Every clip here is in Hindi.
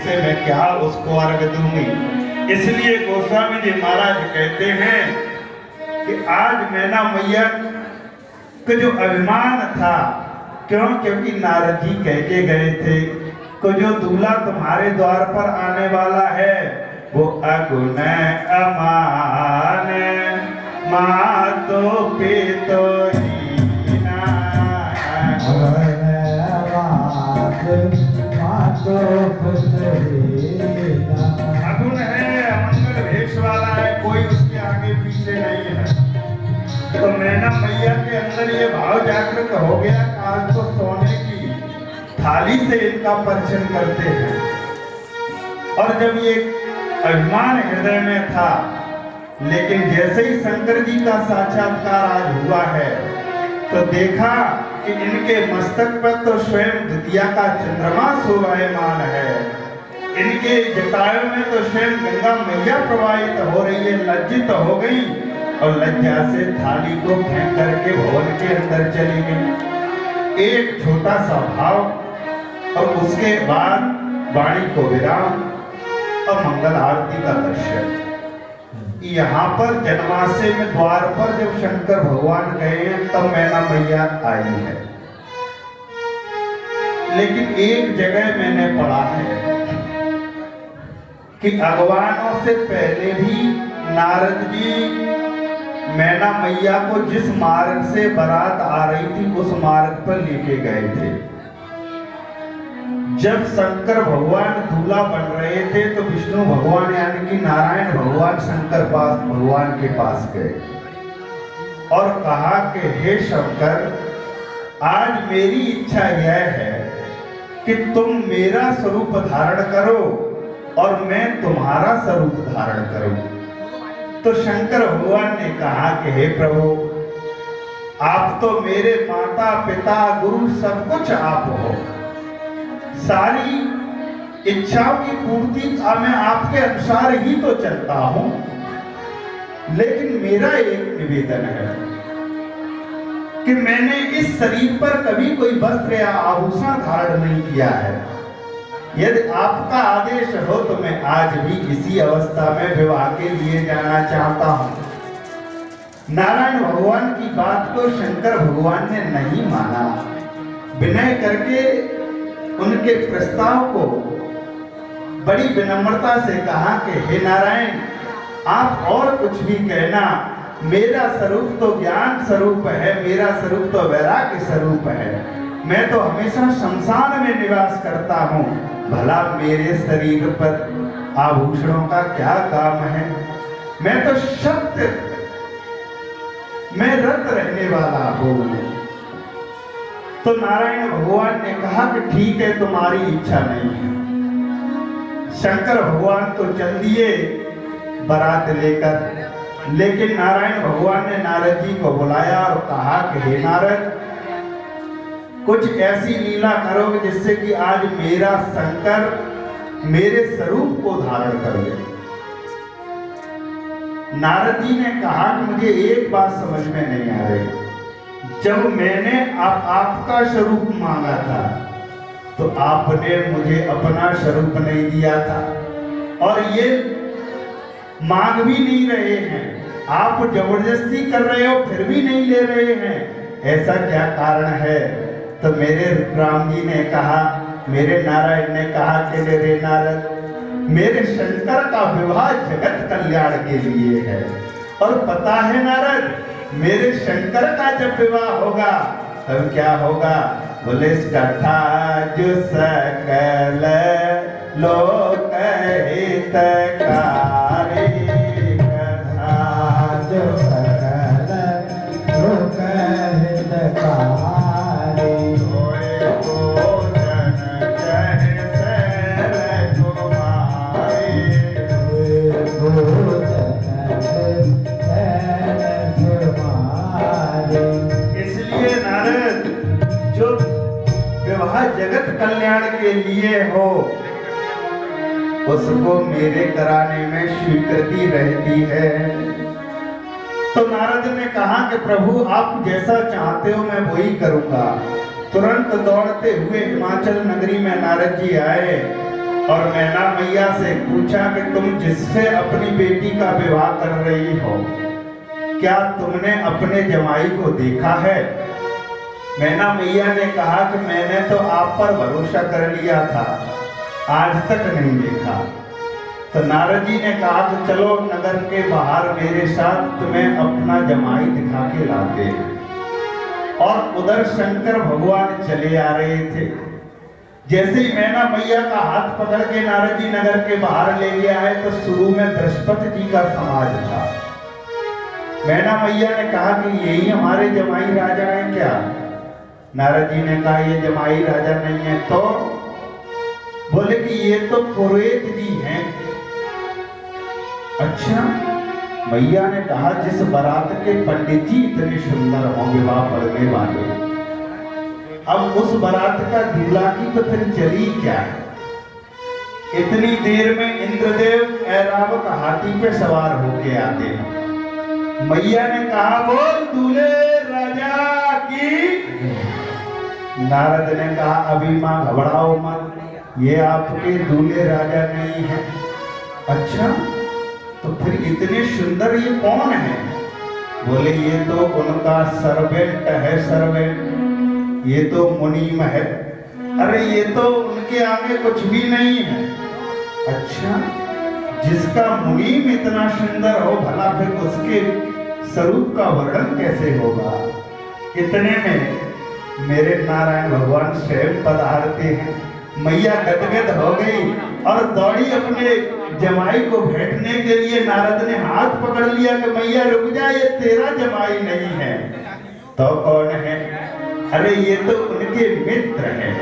से मैं क्या उसको अर्घ दूंगी। इसलिए गोस्वामी जी महाराज कहते हैं कि आज मैना मैया का जो अभिमान था, क्योंकि नारद जी कह के गए थे कि जो दूल्हा तुम्हारे द्वार पर आने वाला है वो अगुण अमान मातो पितो हीना। अगुण है, अमंगल भेष वाला है, कोई उसके आगे पीछे नहीं है। तो मैना मैया के अंदर ये भाव जागृत हो गया, आज तो सोने की थाली से इनका परिचय करते हैं। और जब ये अभिमान हृदय में था, लेकिन जैसे ही शंकर जी का साक्षात्कार आज हुआ है तो देखा कि इनके मस्तक पर तो स्वयं द्वितीया का चंद्रमा शोभायमान है, इनके जटाओं में तो स्वयं गंगा मैया प्रवाहित हो रही है। लज्जित हो गई और लज्जा से थाली को फेंक करके भवन के अंदर चली गई। एक छोटा सा भाव और उसके बाद वाणी को विराम और मंगल आरती का दर्शन। यहाँ पर जन्माशय में द्वार पर जब शंकर भगवान गए तब मैना मैया आई है। लेकिन एक जगह मैंने पढ़ा है कि भगवानों से पहले भी नारद जी मैना मैया को जिस मार्ग से बारात आ रही थी उस मार्ग पर लेके गए थे। जब शंकर भगवान दूल्हा बन रहे थे तो विष्णु भगवान यानी कि नारायण भगवान शंकर भगवान के पास गए और कहा कि हे शंकर, आज मेरी इच्छा यह है कि तुम मेरा स्वरूप धारण करो और मैं तुम्हारा स्वरूप धारण करूं। तो शंकर भगवान ने कहा कि हे प्रभु, आप तो मेरे माता पिता गुरु सब कुछ आप हो, सारी इच्छाओं की पूर्ति मैं आपके अनुसार ही तो चलता हूं। लेकिन मेरा एक निवेदन है कि मैंने इस शरीर पर कभी कोई वस्त्र या आभूषण धारण नहीं किया है। यदि आपका आदेश हो तो मैं आज भी इसी अवस्था में विवाह के लिए जाना चाहता हूं। नारायण भगवान की बात को शंकर भगवान ने नहीं माना। विनय करके उनके प्रस्ताव को बड़ी विनम्रता से कहा कि हे नारायण, आप और कुछ भी कहना, मेरा स्वरूप तो ज्ञान स्वरूप है, मेरा स्वरूप तो वैराग्य स्वरूप है। मैं तो हमेशा शमशान में निवास करता हूँ, भला मेरे शरीर पर आभूषणों का क्या काम है। मैं तो सत्य में रत रहने वाला हूँ। तो नारायण भगवान ने कहा कि ठीक है, तुम्हारी इच्छा नहीं है। शंकर भगवान तो चल दिए बारात लेकर, लेकिन नारायण भगवान ने नारद जी को बुलाया और कहा कि हे नारद, कुछ ऐसी लीला करोगे जिससे कि आज मेरा शंकर मेरे स्वरूप को धारण कर ले। नारद जी ने कहा कि मुझे एक बात समझ में नहीं आ रही, जब मैंने आपका स्वरूप मांगा था तो आपने मुझे अपना स्वरूप नहीं दिया था और ये मांग भी नहीं रहे हैं, आप जबरदस्ती कर रहे हो फिर भी नहीं ले रहे हैं, ऐसा क्या कारण है। तो मेरे राम जी ने कहा, मेरे नारायण ने कहा कि रे नारद, मेरे शंकर का विवाह जगत कल्याण के लिए है। और पता है नारद, मेरे शंकर का जब विवाह होगा तब क्या होगा, बोले कथा जो सकल लोक हितकारी, कथा जो सकल लोक हितकारी, होए भोजन जहि सैल कुमारी, होए भोजन जगत कल्याण के लिए हो उसको मेरे कराने में स्वीकृति रहती है। तो नारद ने कहा कि प्रभु आप जैसा चाहते हो मैं वही करूंगा। तुरंत दौड़ते हुए हिमाचल नगरी में नारद जी आए और मैना मैया से पूछा कि तुम जिससे अपनी बेटी का विवाह कर रही हो, क्या तुमने अपने जमाई को देखा है? मैना मैया ने कहा कि मैंने तो आप पर भरोसा कर लिया था, आज तक नहीं देखा। तो नारद जी ने कहा कि चलो नगर के बाहर मेरे साथ, तुम्हें अपना जमाई दिखा के लाते हैं। और उधर शंकर भगवान चले आ रहे थे। जैसे ही मैना मैया का हाथ पकड़ के नारद जी नगर के बाहर ले गया है, तो शुरू में बृहस्पति जी का समाज था। मैना मैया ने कहा कि यही हमारे जमाई राजा हैं क्या? नारद जी ने कहा ये जमाई राजा नहीं है। तो बोले कि ये तो पुरोहित जी हैं। अच्छा। मैया ने कहा जिस बारात के पंडित जी इतने सुंदर हों, विवाह पढ़ने वाले, अब उस बारात का दूल्हा की तो फिर चली क्या है? इतनी देर में इंद्रदेव ऐरावत हाथी पे सवार होके आते हैं। मैया ने कहा बोल दूल्हे राजा की। नारद ने कहा अभी मां घबराओ मत, ये आपके दूल्हे राजा नहीं है। अच्छा, तो फिर इतने सुंदर ये कौन है? बोले ये तो उनका सर्वेंट है, सर्वेंट, ये तो मुनीम है। अरे ये तो उनके आगे कुछ भी नहीं है। अच्छा, जिसका मुनीम इतना सुंदर हो, भला फिर उसके स्वरूप का वर्णन कैसे होगा? इतने में मेरे नारायण भगवान स्वयं पधारते हैं। मैया गदगद हो गई और दौड़ी अपने जमाई को भेंटने के लिए। नारद ने हाथ पकड़ लिया कि मैया रुक जा, ये तेरा जमाई नहीं है। तो कौन है? अरे ये तो उनके मित्र हैं।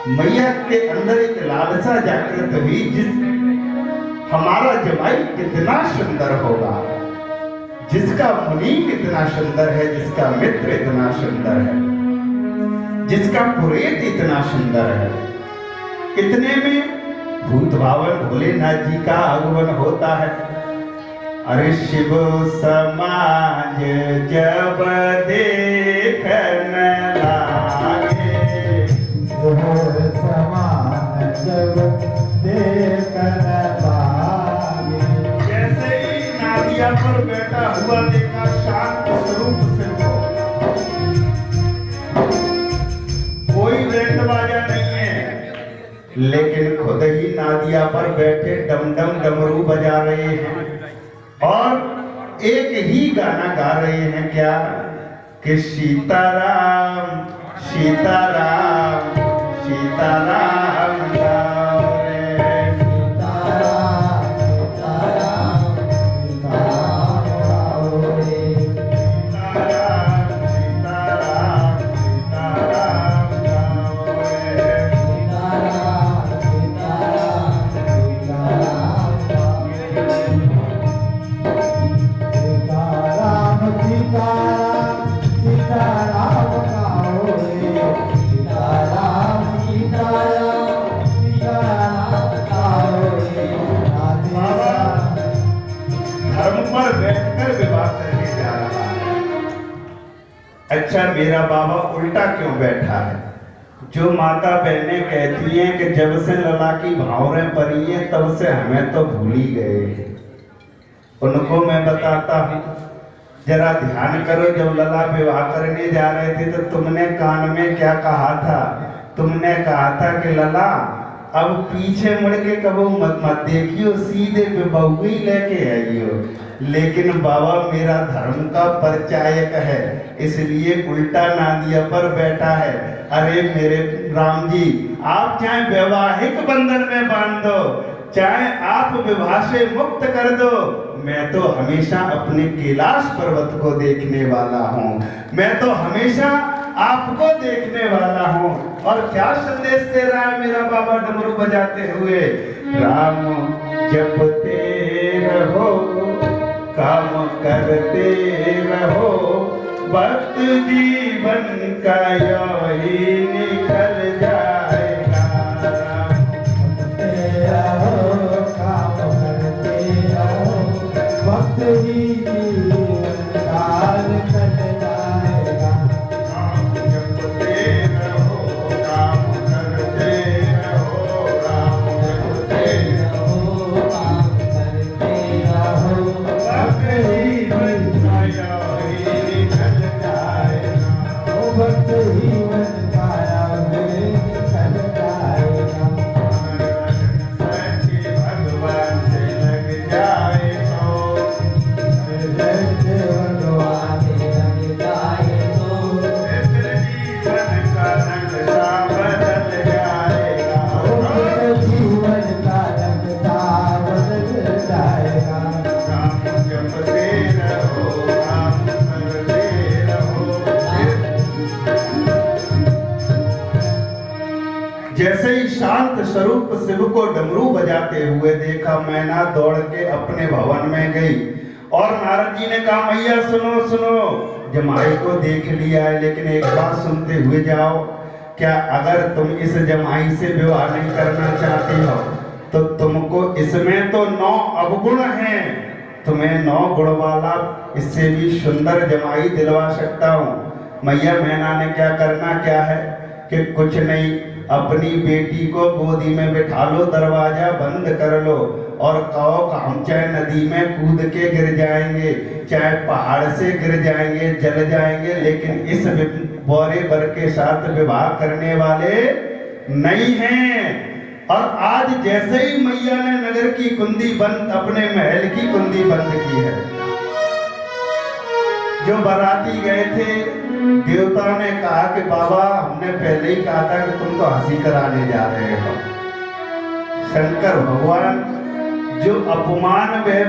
मैया के अंदर एक लालसा जागृत हुई, जिस हमारा जमाई कितना सुंदर होगा, जिसका मुनीम इतना सुंदर है, जिसका मित्र इतना सुंदर है, जिसका पुरोहित इतना सुंदर है। इतने में भूत भावन भोलेनाथ जी का आगमन होता है। अरे शिव समाज जब देखन लागे, समाज जब देखन लागे। जैसे ही नादिया पर बैठा हुआ देखा, शांत स्वरूप से हो, कोई बैंड बाजा नहीं है, लेकिन खुद ही नादिया पर बैठे डम डम डमरू बजा रहे हैं और एक ही गाना गा रहे हैं। क्या कि सीताराम सीताराम सीताराम गाओ रे, सीताराम सीताराम सीताराम गाओ रे, सीताराम सीताराम सीताराम गाओ रे, सीताराम सीताराम सीताराम गाओ रे, सीताराम सीताराम सीताराम गाओ रे, सीताराम सीताराम सीताराम गाओ रे। धर्म पर बैठकर विवाह करने जा रहा है। अच्छा, मेरा बाबा उल्टा क्यों बैठा है? जो माता बहनें कहती हैं कि जब से लला की भावरें परी हैं, तब से हमें तो भूल ही गए, उनको मैं बताता हूँ। जरा ध्यान करो, जब लला विवाह करने जा रहे थे तो तुमने कान में क्या कहा था? तुमने कहा था कि लला अब पीछे मुड़ के कबो मत देखियो, सीधे बहू ही लेके आइयो। लेकिन बाबा मेरा धर्म का परिचायक है, इसलिए उल्टा नादिया पर बैठा है। अरे मेरे राम जी, आप चाहे वैवाहिक बंधन में बांध दो, चाहे आप विवाह से मुक्त कर दो, मैं तो हमेशा अपने कैलाश पर्वत को देखने वाला हूँ, मैं तो हमेशा आपको देखने वाला हूँ। और क्या संदेश दे रहा है मेरा बाबा डमरू बजाते हुए? राम जपते रहो, काम करते रहो, वक्त जीवन का यही निकल जाएगा। जपते रहो, काम करते रहो, वक्त ही जीवन का निकल जाएगा। काम जपते रहो, काम करते रहो, राम शांत स्वरूप शिव को डमरू बजाते हुए देखा। मैना दौड़ के अपने भवन में गई और नारद जी ने कहा मैया सुनो सुनो, जमाई को देख लिया है लेकिन एक बात सुनते हुए जाओ। क्या अगर तुम इस जमाई से विवाह नहीं करना चाहती हो तो तुमको इसमें तो 9 अवगुण हैं, तुम्हें 9 गुण वाला इससे भी सुंदर जमाई दिलवा सकता हूँ। मैया मैना ने क्या करना क्या है कि कुछ नहीं, अपनी बेटी को गोदी में बिठा लो, दरवाजा बंद कर लो और कहो कि हम चाहे नदी में कूद के गिर जाएंगे, चाहे पहाड़ से गिर जाएंगे, जल जाएंगे, लेकिन इस बोरे बर के साथ विवाह करने वाले नहीं हैं। और आज जैसे ही मैया ने नगर की कुंडी बंद, अपने महल की कुंडी बंद की है, जो बाराती गए थे देवता ने कहा कि बाबा हमने पहले ही कहा था कि तुम तो हंसी कराने जा रहे हो। शंकर भगवान जो अपमान में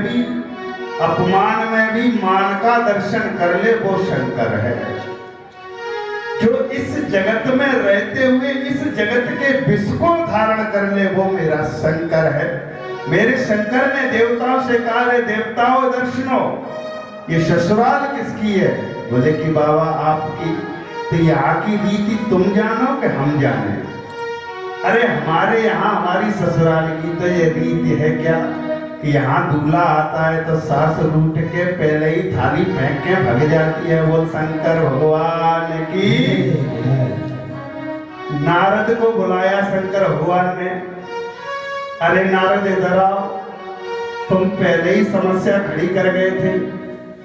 भी मान का दर्शन कर ले वो शंकर है। जो इस जगत में रहते हुए इस जगत के विष को धारण कर ले वो मेरा शंकर है। मेरे शंकर ने देवताओं से कहा रे देवताओं दर्शनो, ये ससुराल किसकी है? बोले कि बाबा आपकी। तो यहाँ की रीति तुम जानो कि हम जाने? अरे हमारे यहाँ हमारी ससुराल की तो ये रीति है क्या कि यहाँ दूल्हा आता है तो सास रूठ के पहले ही थाली फेंक के भग जाती है। वो शंकर भगवान की। नारद को बुलाया शंकर भगवान ने, अरे नारद इधर आओ, तुम पहले ही समस्या खड़ी कर गए थे।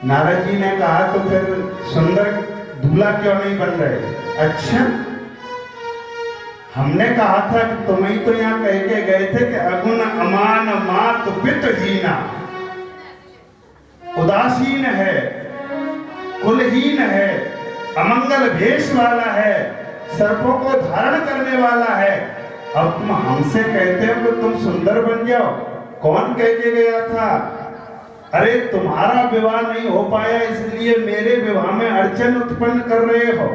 नारद जी ने कहा तो फिर सुंदर दूल्हा क्यों नहीं बन रहे? अच्छा, हमने कहा था कि तुम ही तो यहाँ कह के गए थे कि अगुण अमान मात पित हीना, उदासीन है, कुलहीन है, अमंगल भेष वाला है, सर्पों को धारण करने वाला है। अब तुम हमसे कहते हो कि तुम सुंदर बन जाओ। कौन कह के गया था? अरे तुम्हारा विवाह नहीं हो पाया इसलिए मेरे विवाह में अड़चन उत्पन्न कर रहे हो।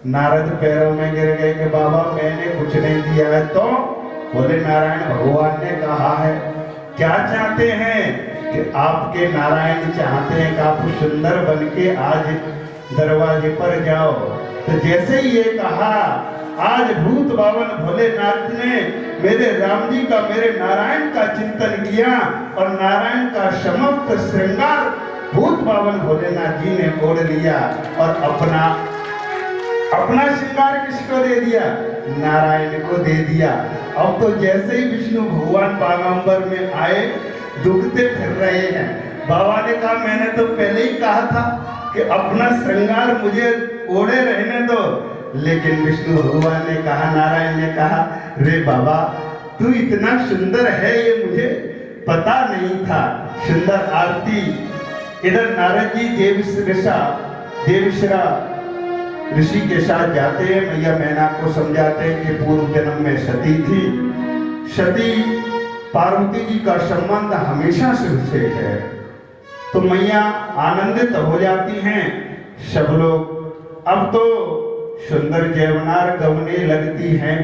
नारद पैरों में गिर गए कि बाबा मैंने कुछ नहीं दिया है। तो बोले नारायण भगवान ने कहा है। क्या चाहते हैं? कि आपके नारायण चाहते हैं कि आप सुंदर बन के आज दरवाजे पर जाओ। तो जैसे ही ये कहा, आज भूत बावन भोलेनाथ ने मेरे राम जी का, मेरे नारायण का चिंतन किया और नारायण का समस्त श्रृंगार भूत बावन भोलेनाथ जी ने ओढ़ लिया और अपना श्रृंगार किसको दे दिया? नारायण को दे दिया। अब तो जैसे ही विष्णु भगवान बागांबर में आए दुखते फिर रहे हैं। बाबा ने कहा मैंने तो पहले ही कहा था कि अपना श्रृंगार मुझे ओढ़े रहने दो, लेकिन विष्णु भगवान ने कहा, नारायण ने कहा, रे बाबा तू इतना सुंदर है ये मुझे पता नहीं था। सुंदर आरती। इधर नारद जी देवश्रा ऋषि के साथ जाते हैं। मैया मैना को समझाते हैं कि पूर्व जन्म में सती थी। सती पार्वती जी का संबंध हमेशा शिव से है। तो मैया आनंदित हो जाती हैं। सब लोग अब तो सुंदर जयवनार गवने लगती हैं।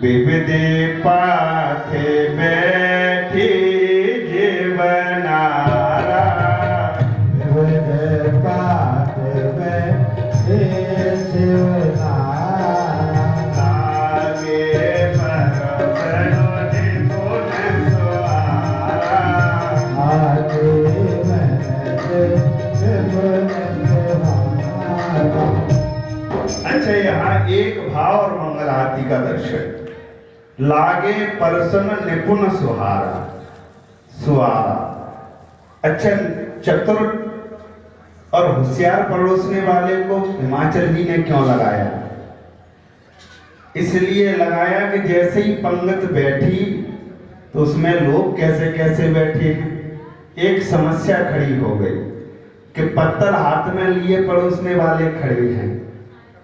बेबदे पाथे बैठी जीवनारा, बेबदे पाथे बैठी जीवनारा, लागे पर सरोदे पुन सुआरा, आगे महते जीवनारा। अच्छा, यहाँ एक भाव और मंगल आरती का दर्शन। लागे परसन निपुण सुहारा, सुहारा। अच्छा, चतुर और होशियार परोसने वाले को हिमाचल जी ने क्यों लगाया? इसलिए लगाया कि जैसे ही पंगत बैठी तो उसमें लोग कैसे कैसे बैठे हैं। एक समस्या खड़ी हो गई कि पत्तल हाथ में लिए परोसने वाले खड़े हैं।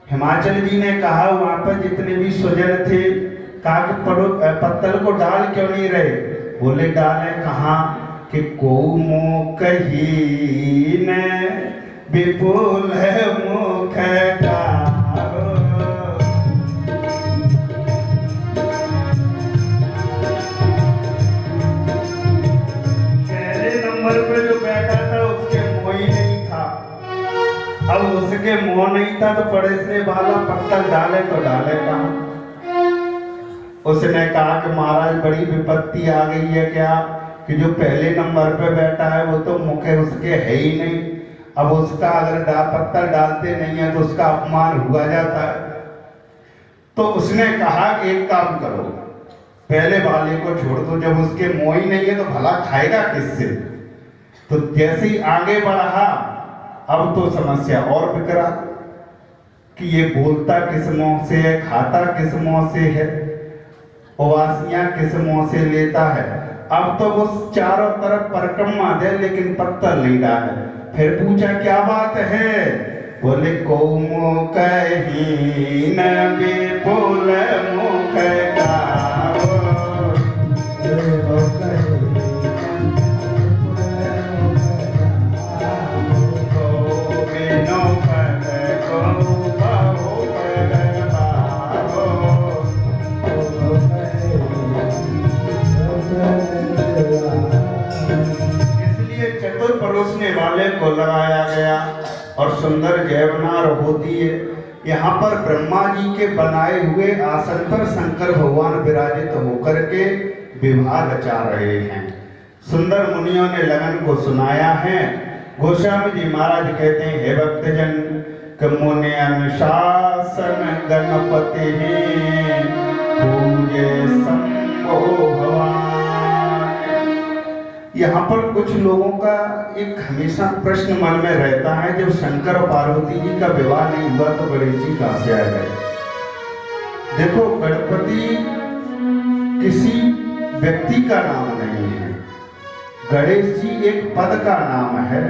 हिमाचल जी ने कहा वहां पर जितने भी स्वजन थे, कहा कि पत्तल को डाल क्यों नहीं रहे? बोले डाले कहाँ कि को कही न विपुल है मुख डालो, इसके मुंह नहीं था तो पड़ोसने वाला पत्थर डाले तो डाले कहाँ। उसने कहा कि महाराज बड़ी विपत्ति आ गई है क्या कि जो पहले नंबर पे बैठा है वो तो मुखे उसके है ही नहीं, अब उसका अगर पत्थर डालते नहीं है तो उसका अपमान हुआ जाता है। तो उसने कहा कि एक काम करो, पहले वाले को छोड़ दो, जब उसके मुंह ही नहीं है तो भला खाएगा किससे। तो जैसे ही आगे बढ़ा अब तो समस्या और बिगड़ा कि ये बोलता किस मुंह से है, खाता किस मुंह से है, उवासियां किस मुंह से लेता है। अब तो वो चारों तरफ परिक्रमा दे लेकिन पत्थर नहीं डाले। फिर पूछा क्या बात है, बोले को मुख ही न विपुल मुख गावो। परोसने वाले को लगाया गया और सुंदर जयवनार होती है। यहाँ पर ब्रह्मा जी के बनाए हुए आसन पर शंकर भगवान विराजित होकर के विवाह रचा रहे हैं। सुंदर मुनियों ने लगन को सुनाया है। गोस्वामी जी महाराज कहते हैं, हे भक्तजन मुनि अनुशासन गणपति पूजे शंभो भगवान। यहाँ पर कुछ लोगों का एक हमेशा प्रश्न मन में रहता है, जब शंकर और पार्वती जी का विवाह नहीं हुआ तो गणेश जी कहां से आ गए। देखो, गणपति किसी व्यक्ति का नाम नहीं है, गणेश जी एक पद का नाम है।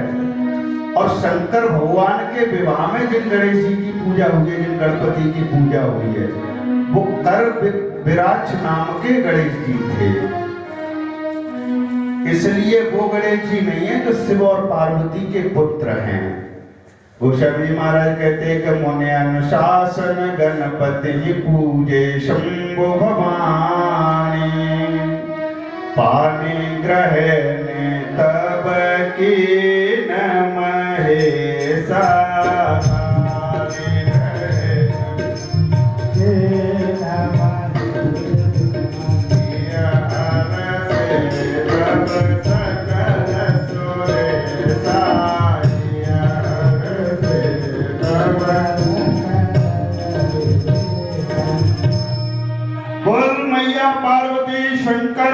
और शंकर भगवान के विवाह में जिन गणेश जी की पूजा हुई है, जिन गणपति की पूजा हुई है, वो कर विराज नाम के गणेश जी थे। इसलिए वो गणेश जी नहीं है जो शिव और पार्वती के पुत्र हैं। गोस्वामी महाराज कहते हैं कि मुनि अनुशासन गणपति पूजे शंभो भवानी पानी ग्रहण तब की न महेशा। बोल मैया पार्वती शंकर